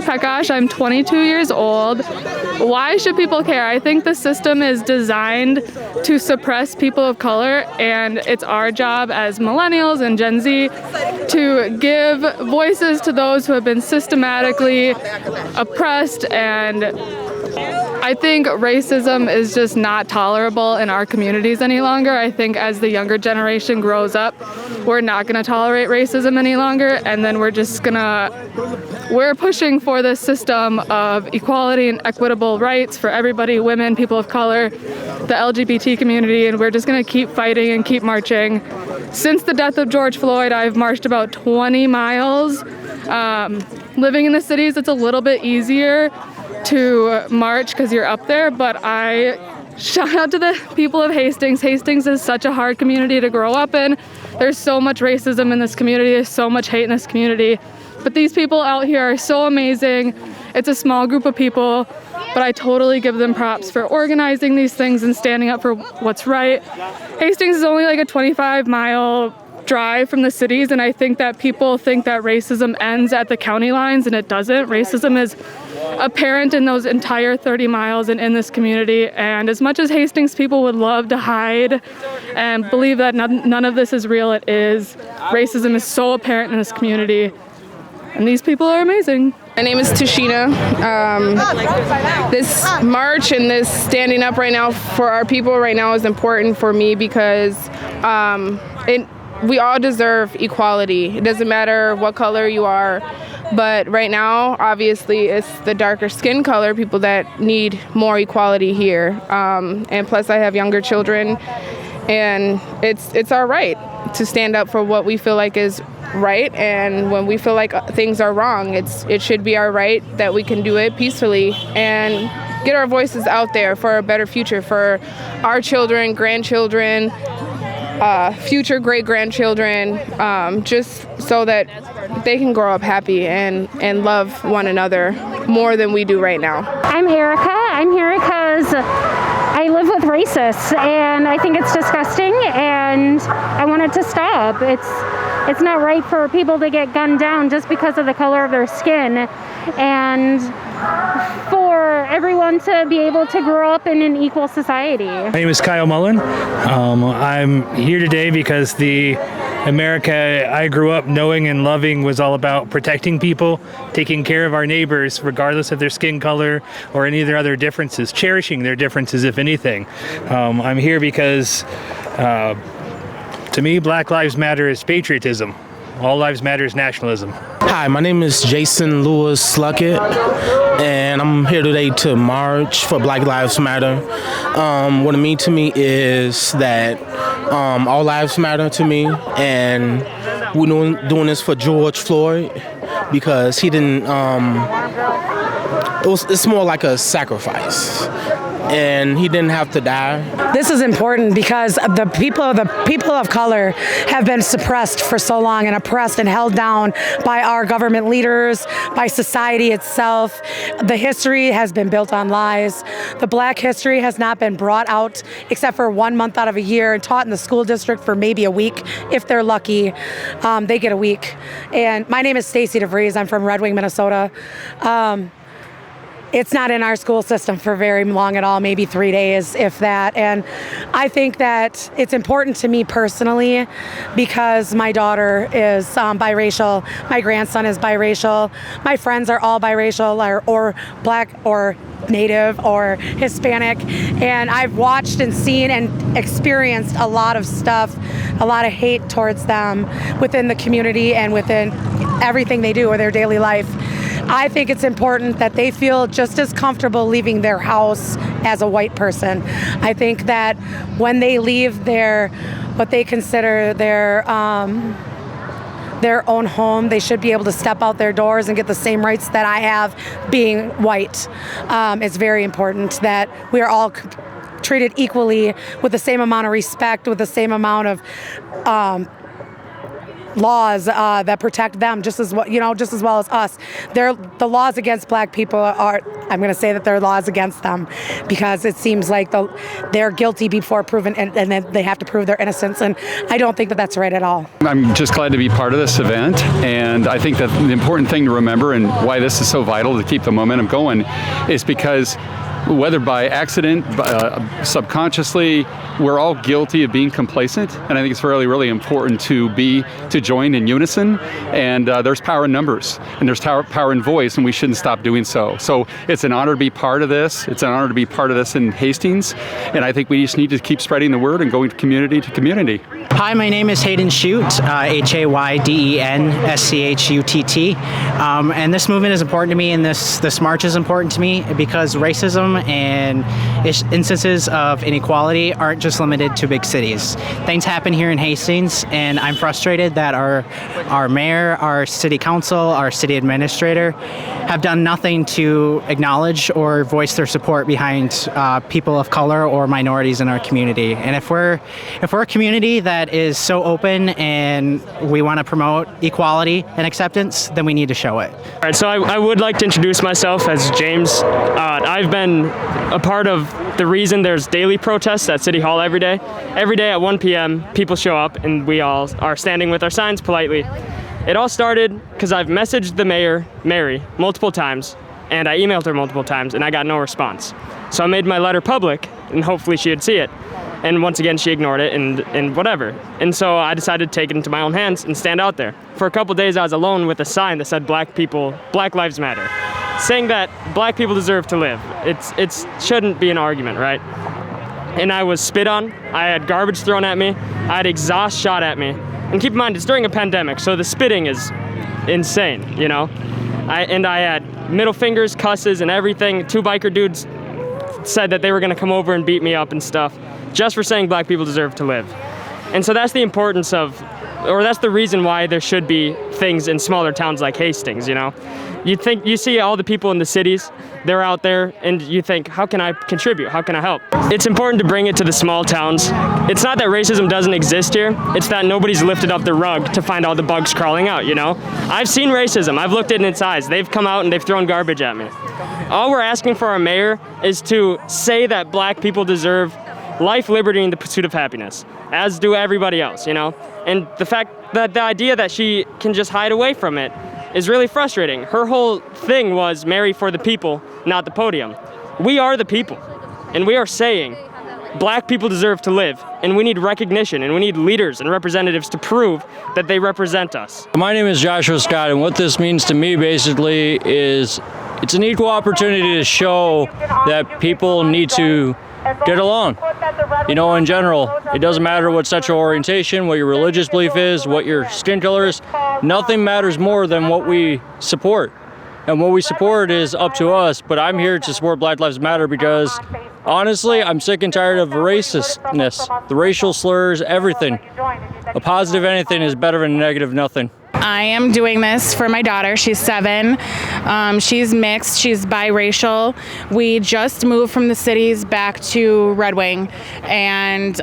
Prakash. I'm 22 years old. Why should people care? I think the system is designed to suppress people of color, and it's our job as millennials and Gen Z to give voices to those who have been systematically oppressed. And I think racism is just not tolerable in our communities any longer. I think as the younger generation grows up, we're not going to tolerate racism any longer, and then we're pushing for this system of equality and equitable rights for everybody, women, people of color, the LGBT community, and we're just going to keep fighting and keep marching. Since the death of George Floyd, I've marched about 20 miles. Living in the cities, it's a little bit easier to march because you're up there, but I shout out to the people of Hastings. Hastings is such a hard community to grow up in. There's so much racism in this community. There's so much hate in this community. But these people out here are so amazing. It's a small group of people, but I totally give them props for organizing these things and standing up for what's right. Hastings is only like a 25-mile drive from the cities, and I think that people think that racism ends at the county lines, and it doesn't. Racism is apparent in those entire 30 miles and in this community, and as much as Hastings people would love to hide and believe that none of this is real, it is. Racism is so apparent in this community, and these people are amazing. My name is Tashina. This march and this standing up right now for our people right now is important for me because we all deserve equality. It doesn't matter what color you are, but right now, obviously, it's the darker skin color people that need more equality here. And plus, I have younger children, and it's our right to stand up for what we feel like is right. And when we feel like things are wrong, it should be our right that we can do it peacefully and get our voices out there for a better future for our children, grandchildren, future great-grandchildren, just so that they can grow up happy and love one another more than we do right now. I'm Erica. I'm here because I live with racists, and I think it's disgusting, and I want it to stop. It's not right for people to get gunned down just because of the color of their skin, and for everyone to be able to grow up in an equal society. My name is Kyle Mullen. I'm here today because the America I grew up knowing and loving was all about protecting people, taking care of our neighbors regardless of their skin color or any of their other differences, cherishing their differences if anything. I'm here because to me, Black Lives Matter is patriotism. All lives matter is nationalism. Hi, my name is Jason Lewis Sluckett, and I'm here today to march for Black Lives Matter. What it means to me is that all lives matter to me, and we're doing this for George Floyd because he didn't. It's more like a sacrifice, and he didn't have to die. This is important because the people of color have been suppressed for so long and oppressed and held down by our government leaders, by society itself. The history has been built on lies. The Black history has not been brought out except for 1 month out of a year and taught in the school district for maybe a week. If they're lucky, they get a week. And my name is Stacy DeVries. I'm from Red Wing, Minnesota. It's not in our school system for very long at all, maybe 3 days, if that. And I think that it's important to me personally because my daughter is biracial, my grandson is biracial, my friends are all biracial or Black or Native or Hispanic, and I've watched and seen and experienced a lot of stuff, a lot of hate towards them within the community and within everything they do in their daily life. I think it's important that they feel just as comfortable leaving their house as a white person. I think that when they leave what they consider their own home, they should be able to step out their doors and get the same rights that I have being white. It's very important that we are all treated equally with the same amount of respect, with the same amount of laws that protect them just as well, just as well as us. The laws against black people are, I'm going to say that they're laws against them, because it seems like they're guilty before proven, and then they have to prove their innocence, and I don't think that that's right at all. I'm just glad to be part of this event, and I think that the important thing to remember and why this is so vital to keep the momentum going is because whether by accident, subconsciously, we're all guilty of being complacent, and I think it's really, really important to join in unison. And there's power in numbers, and there's power in voice, and we shouldn't stop doing so. So it's an honor to be part of this. It's an honor to be part of this in Hastings, and I think we just need to keep spreading the word and going community to community. Hi, my name is Hayden Schutt, HaydenSchutt, and this movement is important to me, and this march is important to me because racism and instances of inequality aren't just limited to big cities. Things happen here in Hastings, and I'm frustrated that our mayor, our city council, our city administrator have done nothing to acknowledge or voice their support behind people of color or minorities in our community. And if we're a community that is so open and we want to promote equality and acceptance, then we need to show it. All right, so I would like to introduce myself as James. I've been a part of the reason there's daily protests at City Hall every day. Every day at 1 p.m., people show up and we all are standing with our signs politely. It all started because I've messaged the mayor, Mary, multiple times, and I emailed her multiple times, and I got no response. So I made my letter public, and hopefully she'd see it. And once again, she ignored it and whatever. And so I decided to take it into my own hands and stand out there. For a couple days, I was alone with a sign that said Black Lives Matter, saying that black people deserve to live. It shouldn't be an argument, right? And I was spit on, I had garbage thrown at me, I had exhaust shot at me. And keep in mind, it's during a pandemic, so the spitting is insane, I had middle fingers, cusses, and everything. 2 biker dudes said that they were gonna come over and beat me up and stuff, just for saying black people deserve to live. And so that's the importance of, or that's the reason why there should be things in smaller towns like Hastings, You see all the people in the cities, they're out there, and you think, how can I contribute? How can I help? It's important to bring it to the small towns. It's not that racism doesn't exist here, it's that nobody's lifted up the rug to find all the bugs crawling out, I've seen racism, I've looked it in its eyes. They've come out and they've thrown garbage at me. All we're asking for our mayor is to say that black people deserve life, liberty, and the pursuit of happiness, as do everybody else, And the fact that the idea that she can just hide away from it is really frustrating. Her whole thing was Mary for the people, not the podium. We are the people, and we are saying black people deserve to live, and we need recognition, and we need leaders and representatives to prove that they represent us. My name is Joshua Scott, and what this means to me basically is it's an equal opportunity to show that people need to get along. In general, it doesn't matter what sexual orientation, what your religious belief is, what your skin color is. Nothing matters more than what we support. And what we support is up to us, but I'm here to support Black Lives Matter because, honestly, I'm sick and tired of racistness, the racial slurs, everything. A positive anything is better than a negative nothing. I am doing this for my daughter. She's 7. She's mixed. She's biracial. We just moved from the cities back to Red Wing, and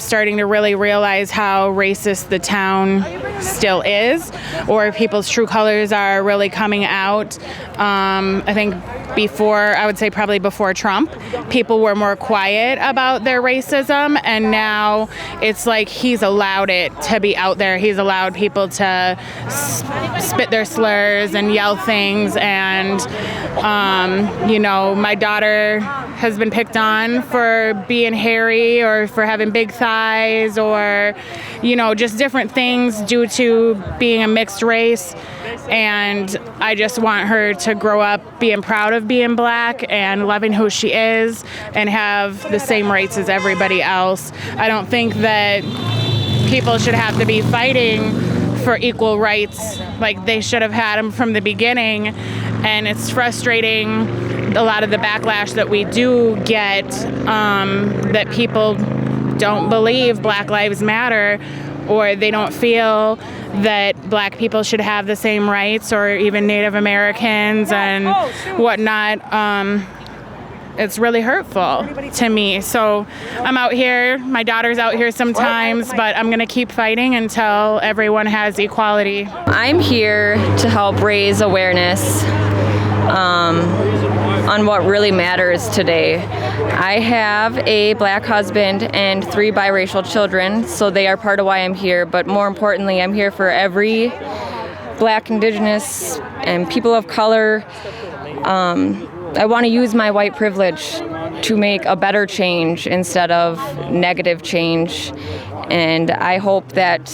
starting to really realize how racist the town still is, or people's true colors are really coming out. I think I would say probably before Trump, people were more quiet about their racism, and now it's like he's allowed it to be out there. He's allowed people to spit their slurs and yell things, and my daughter has been picked on for being hairy or for having big thighs, or just different things due to being a mixed race. And I just want her to grow up being proud of being black and loving who she is and have the same rights as everybody else. I don't think that people should have to be fighting for equal rights like they should have had them from the beginning. And it's frustrating, a lot of the backlash that we do get, that people don't believe Black Lives Matter, or they don't feel that black people should have the same rights, or even Native Americans and whatnot. it's really hurtful to me. So I'm out here, my daughter's out here sometimes, but I'm gonna keep fighting until everyone has equality. I'm here to help raise awareness on what really matters today. I have a black husband and 3 biracial children, so they are part of why I'm here, but more importantly, I'm here for every black, indigenous, and people of color. I want to use my white privilege to make a better change instead of negative change, and I hope that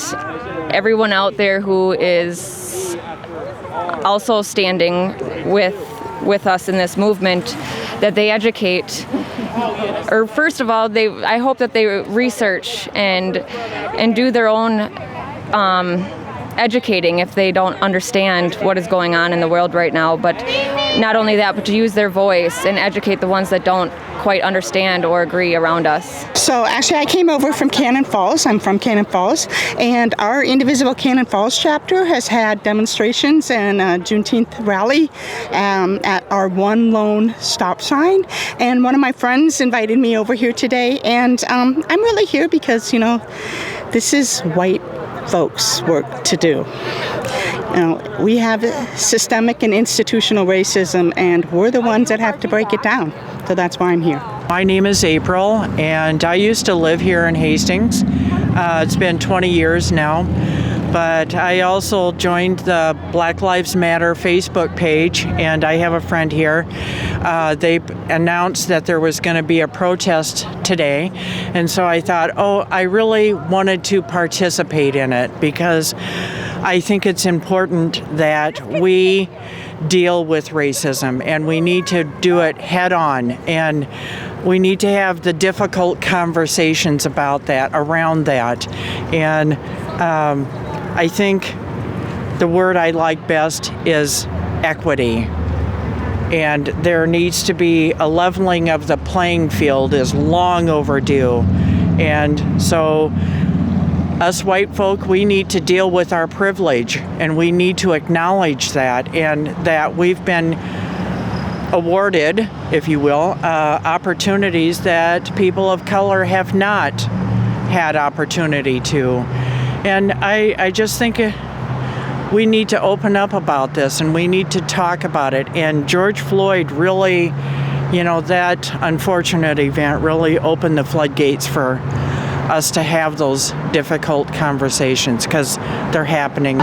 everyone out there who is also standing with us in this movement, that they educate, or first of all, I hope that they research and do their own educating if they don't understand what is going on in the world right now. But not only that, but to use their voice and educate the ones that don't quite understand or agree around us. So actually I came over from Cannon Falls. I'm from Cannon Falls, and our Indivisible Cannon Falls chapter has had demonstrations and a Juneteenth rally at our One Lone stop sign. And one of my friends invited me over here today, and I'm really here because, you know, this is white folks' work to do. You know, we have systemic and institutional racism, and we're the ones that have to break it down. So that's why I'm here. My name is April, and I used to live here in Hastings. It's been 20 years now, but I also joined the Black Lives Matter Facebook page, and I have a friend here. They announced that there was going to be a protest today, and so I thought, I really wanted to participate in it because I think it's important that we deal with racism, and we need to do it head on, and we need to have the difficult conversations about that, around that. And I think the word I like best is equity. And there needs to be a leveling of the playing field is long overdue. And so us white folk, we need to deal with our privilege, and we need to acknowledge that, and that we've been awarded, if you will, opportunities that people of color have not had opportunity to. And I just think we need to open up about this, and we need to talk about it. And George Floyd really, you know, that unfortunate event really opened the floodgates for us to have those difficult conversations, because they're happening.